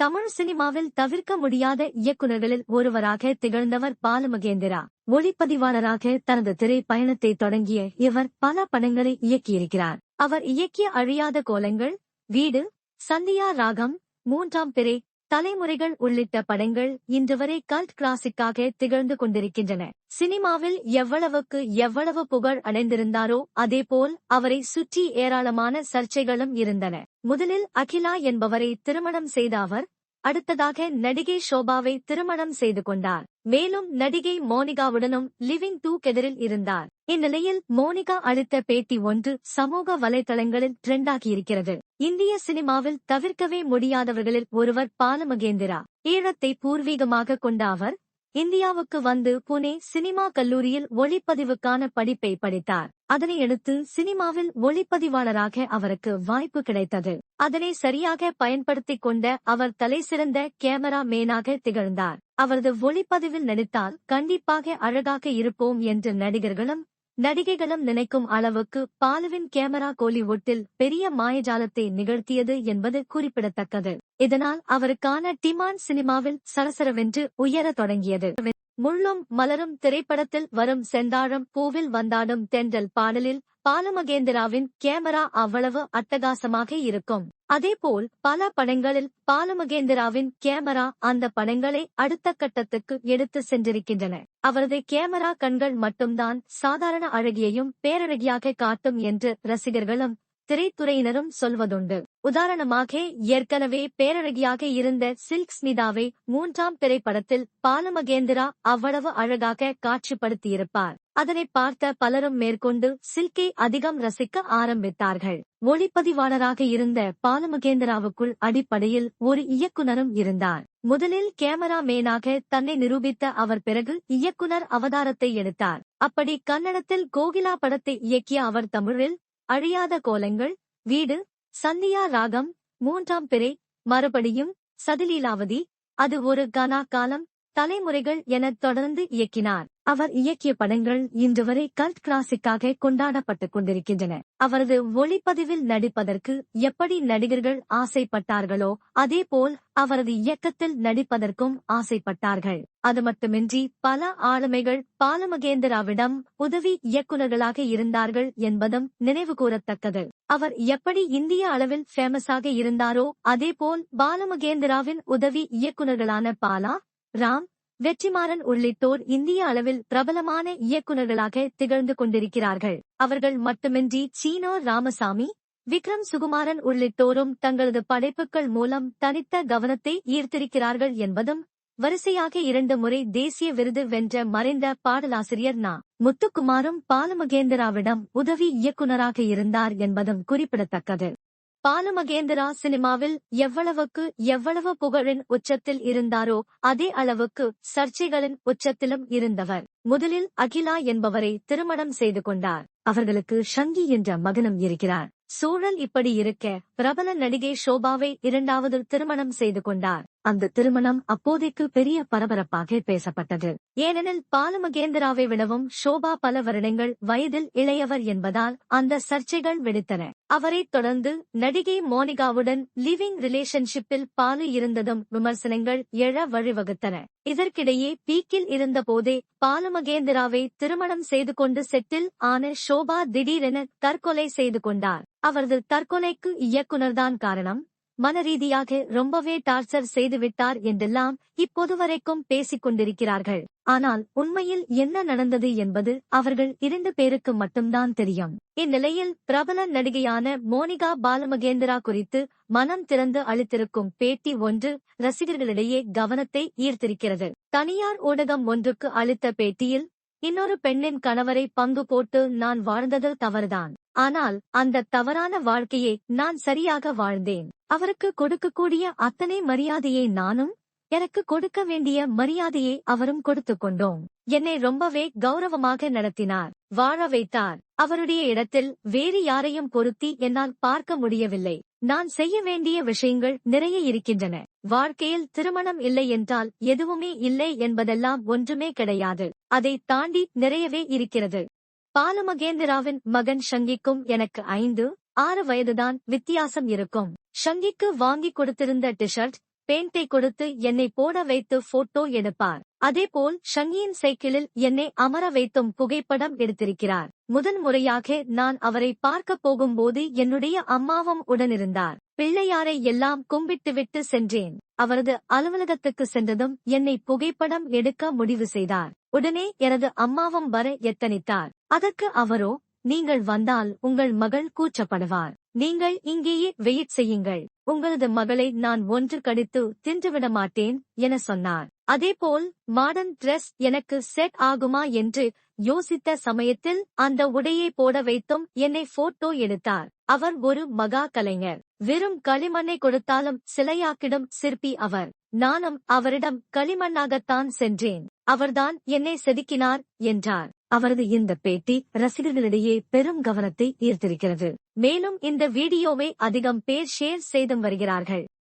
தமிழ் சினிமாவில் தவிர்க்க முடியாத இயக்குநர்களில் ஒருவராக திகழ்ந்தவர் பாலுமகேந்திரா. ஒளிப்பதிவாளராக தனது திரை பயணத்தை தொடங்கிய இவர் பல படங்களை இயக்கியிருக்கிறார். அவர் இயக்கிய அழியாத கோலங்கள், வீடு, சந்தியா ராகம், மூன்றாம் பிறை, தலைமுறைகள் உள்ளிட்ட படங்கள் இன்று வரை கல்ட் கிளாசிக்காக திகழ்ந்து கொண்டிருக்கின்றன. சினிமாவில் எவ்வளவு புகழ் அடைந்திருந்தாரோ அதேபோல் அவரை சுற்றி ஏராளமான சர்ச்சைகளும் இருந்தன. முதலில் அகிலா என்பவரை திருமணம் செய்த அவர், அடுத்ததாக நடிகை ஷோபாவை திருமணம் செய்து கொண்டார். மேலும் நடிகை மோனிகாவுடனும் லிவிங் டுகெதரில் இருந்தார். இந்நிலையில் மோனிகா அளித்த பேட்டி ஒன்று சமூக வலைதளங்களில் ட்ரெண்டாகியிருக்கிறது. இந்திய சினிமாவில் தவிர்க்கவே முடியாதவர்களில் ஒருவர் பாலுமகேந்திரா. ஈழத்தை பூர்வீகமாக கொண்ட அவர் இந்தியாவுக்கு வந்து புனே சினிமா கல்லூரியில் ஒளிப்பதிவுக்கான படிப்பை படித்தார். அதனையடுத்து சினிமாவில் ஒளிப்பதிவாளராக அவருக்கு வாய்ப்பு கிடைத்தது. அதனை சரியாக பயன்படுத்திக் கொண்ட அவர் தலைசிறந்த கேமரா மேனாக திகழ்ந்தார். அவரது ஒளிப்பதிவில் நடித்தால் கண்டிப்பாக அழகாக இருப்போம் என்று நடிகர்களும் நடிகைகளும் நினைக்கும் அளவுக்கு பாலுவின் கேமரா கோலிவுட்டில் பெரிய மாயஜாலத்தை நிகழ்த்தியது என்பது குறிப்பிடத்தக்கது. இதனால் அவருக்கான டிமாண்ட் சினிமாவில் சரசரவென்று உயரத் தொடங்கியது. முள்ளும் மலரும் திரைப்படத்தில் வரும் செந்தாழம் பூவில் வந்தாடும் தென்றல் பாடலில் பாலுமகேந்திராவின் கேமரா அவ்வளவு அட்டகாசமாக இருக்கும். அதேபோல் பல படங்களில் பாலுமகேந்திராவின் கேமரா அந்த படங்களை அடுத்த கட்டத்துக்கு எடுத்து சென்றிருக்கின்றன. அவரது கேமரா கண்கள் மட்டும்தான் சாதாரண அழகியையும் பேரழகியாக காட்டும் என்று ரசிகர்களும் திரைத்துறையினரும் சொல்வதுண்டு. உதாரணமாக ஏற்கனவே பேரழகியாக இருந்த சில்க் ஸ்மிதாவை மூன்றாம் திரைப்படத்தில் பாலுமகேந்திரா அவ்வளவு அழகாக காட்சிப்படுத்தியிருப்பார். அதனை பார்த்த பலரும் மேற்கொண்டு சில்கை அதிகம் ரசிக்க ஆரம்பித்தார்கள். ஒளிப்பதிவாளராக இருந்த பாலுமகேந்திராவுக்குள் அடிப்படையில் ஒரு இயக்குனரும் இருந்தார். முதலில் கேமரா மேனாக தன்னை நிரூபித்த அவர் பிறகு இயக்குனர் அவதாரத்தை எடுத்தார். அப்படி கன்னடத்தில் கோகிலா படத்தை இயக்கிய அவர் தமிழில் அழியாத கோலங்கள், வீடு, சந்தியா ராகம், மூன்றாம் பிறை, மறுபடியும் சதிலீலாவதி, அது ஒரு கனா காலம், தலைமுறைகள் என தொடர்ந்து இயக்கினார். அவர் இயக்கிய படங்கள் இன்று வரை கல்ட் கிளாசிக்காக கொண்டாடப்பட்டுக் கொண்டிருக்கின்றன. அவரது ஒளிப்பதிவில் நடிப்பதற்கு எப்படி நடிகர்கள் ஆசைப்பட்டார்களோ அதேபோல் அவரது இயக்கத்தில் நடிப்பதற்கும் ஆசைப்பட்டார்கள். அது மட்டுமின்றி பல ஆளுமைகள் பாலுமகேந்திராவிடம் உதவி இயக்குநர்களாக இருந்தார்கள் என்பதும் நினைவுகூரத்தக்கது. அவர் எப்படி இந்திய அளவில் ஃபேமஸாக இருந்தாரோ அதேபோல் பாலுமகேந்திராவின் உதவி இயக்குநர்களான பாலா, ராம், வெற்றிமாறன் உள்ளிட்டோர் இந்திய அளவில் பிரபலமான இயக்குநர்களாக திகழ்ந்து கொண்டிருக்கிறார்கள். அவர்கள் மட்டுமின்றி சீனோ ராமசாமி, விக்ரம் சுகுமாரன் உள்ளிட்டோரும் தங்களது படைப்புகள் மூலம் தனித்த கவனத்தை ஈர்த்திருக்கிறார்கள் என்பதும் வரிசையாக 2 முறை தேசிய விருது வென்ற மறைந்த பாடலாசிரியர் நா. முத்துக்குமாரும் பாலுமகேந்திராவிடம் உதவி இயக்குநராக இருந்தார் என்பதும் குறிப்பிடத்தக்கது. பாலுமகேந்திரா சினிமாவில் எவ்வளவு புகழின் உச்சத்தில் இருந்தாரோ அதே அளவுக்கு சர்ச்சைகளின் உச்சத்திலும் இருந்தவர். முதலில் அகிலா என்பவரை திருமணம் செய்து கொண்டார். அவர்களுக்கு ஷங்கி என்ற மகனும் இருக்கிறார். சூழல் இப்படி இருக்க பிரபல நடிகை ஷோபாவை 2வது திருமணம் செய்து கொண்டார். அந்த திருமணம் அப்போதைக்கு பெரிய பரபரப்பாக பேசப்பட்டது. ஏனெனில் பாலுமகேந்திராவை விடவும் ஷோபா பல வருடங்கள் வயதில் இளையவர் என்பதால் அந்த சர்ச்சைகள் வெடித்தன. அவரைத் தொடர்ந்து நடிகை மோனிகாவுடன் லிவிங் ரிலேஷன்ஷிப்பில் பாலு இருந்ததும் விமர்சனங்கள் எழ வழிவகுத்தன. இதற்கிடையே பீக்கில் இருந்த போதே பாலுமகேந்திராவை திருமணம் செய்து கொண்டு செட்டில் ஆன ஷோபா திடீரென தற்கொலை செய்து கொண்டார். அவரது தற்கொலைக்கு இயக்குனர்தான் காரணம், மனரீதியாக ரொம்பவே டார்ச்சர் செய்துவிட்டார் என்றெல்லாம் இப்போது வரைக்கும் பேசிக் கொண்டிருக்கிறார்கள். ஆனால் உண்மையில் என்ன நடந்தது என்பது அவர்கள் 2 பேருக்கு மட்டும்தான் தெரியும். இந்நிலையில் பிரபல நடிகையான மோனிகா பாலுமகேந்திரா குறித்து மனம் திறந்து அளித்திருக்கும் பேட்டி ஒன்று ரசிகர்களிடையே கவனத்தை ஈர்த்திருக்கிறது. தனியார் ஊடகம் ஒன்றுக்கு அளித்த பேட்டியில், இன்னொரு பெண்ணின் கணவரை பங்கு போட்டு நான் வாழ்ந்தது தவறுதான். ஆனால் அந்த தவறான வாழ்க்கையை நான் சரியாக வாழ்ந்தேன். அவருக்கு கொடுக்கக்கூடிய அத்தனை மரியாதையை நானும், எனக்கு கொடுக்க வேண்டிய மரியாதையை அவரும் கொடுத்து கொண்டோம். என்னை ரொம்பவே கௌரவமாக நடத்தினார், வாழ வைத்தார். அவருடைய இடத்தில் வேறு யாரையும் பொருத்தி என்னால் பார்க்க முடியவில்லை. நான் செய்ய வேண்டிய விஷயங்கள் நிறைய இருக்கின்றன. வாழ்க்கையில் திருமணம் இல்லை என்றால் எதுவுமே இல்லை என்பதெல்லாம் ஒன்றுமே கிடையாது. அதை தாண்டி நிறையவே இருக்கிறது. பாலுமகேந்திராவின் மகன் ஷங்கிக்கும் எனக்கு 5, 6 வயதுதான் வித்தியாசம் இருக்கும். ஷங்கிக்கு வாங்கி கொடுத்திருந்த டிஷர்ட், பெயிண்டை கொடுத்து என்னை போட வைத்து போட்டோ எடுப்பார். அதேபோல் ஷங்கியின் சைக்கிளில் என்னை அமர வைத்தும் புகைப்படம் எடுத்திருக்கிறார். முதன்முறையாக நான் அவரை பார்க்க போகும்போது என்னுடைய அம்மாவும் உடனிருந்தார். பிள்ளையாரை எல்லாம் கும்பிட்டுவிட்டு சென்றேன். அவரது அலுவலகத்துக்கு சென்றதும் என்னை புகைப்படம் எடுக்க முடிவு செய்தார். உடனே எனது அம்மாவும் வர எத்தனித்தார். அதற்கு அவரோ, நீங்கள் வந்தால் உங்கள் மகள் கூச்சப்படுவார். நீங்கள் இங்கேயே வெயிட் செய்யுங்கள். உங்களது மகளை நான் ஒன்று கடித்து தின்றுவிட மாட்டேன் என சொன்னார். அதேபோல் மாடர்ன் டிரெஸ் எனக்கு செட் ஆகுமா என்று யோசித்த சமயத்தில் அந்த உடையை போட வைத்தும் என்னை போட்டோ எடுத்தார். அவர் ஒரு மகா கலைஞர். வெறும் களிமண்ணை கொடுத்தாலும் சிலையாக்கிடும் சிற்பி அவர். நானும் அவரிடம் களிமண்ணாகத்தான் சென்றேன். அவர்தான் என்னை செதுக்கினார் என்றார். அவரது இந்த பேட்டி ரசிகர்களிடையே பெரும் கவனத்தை ஈர்த்திருக்கிறது. மேலும் இந்த வீடியோவை அதிகம் பேர் ஷேர் செய்தும் வருகிறார்கள்.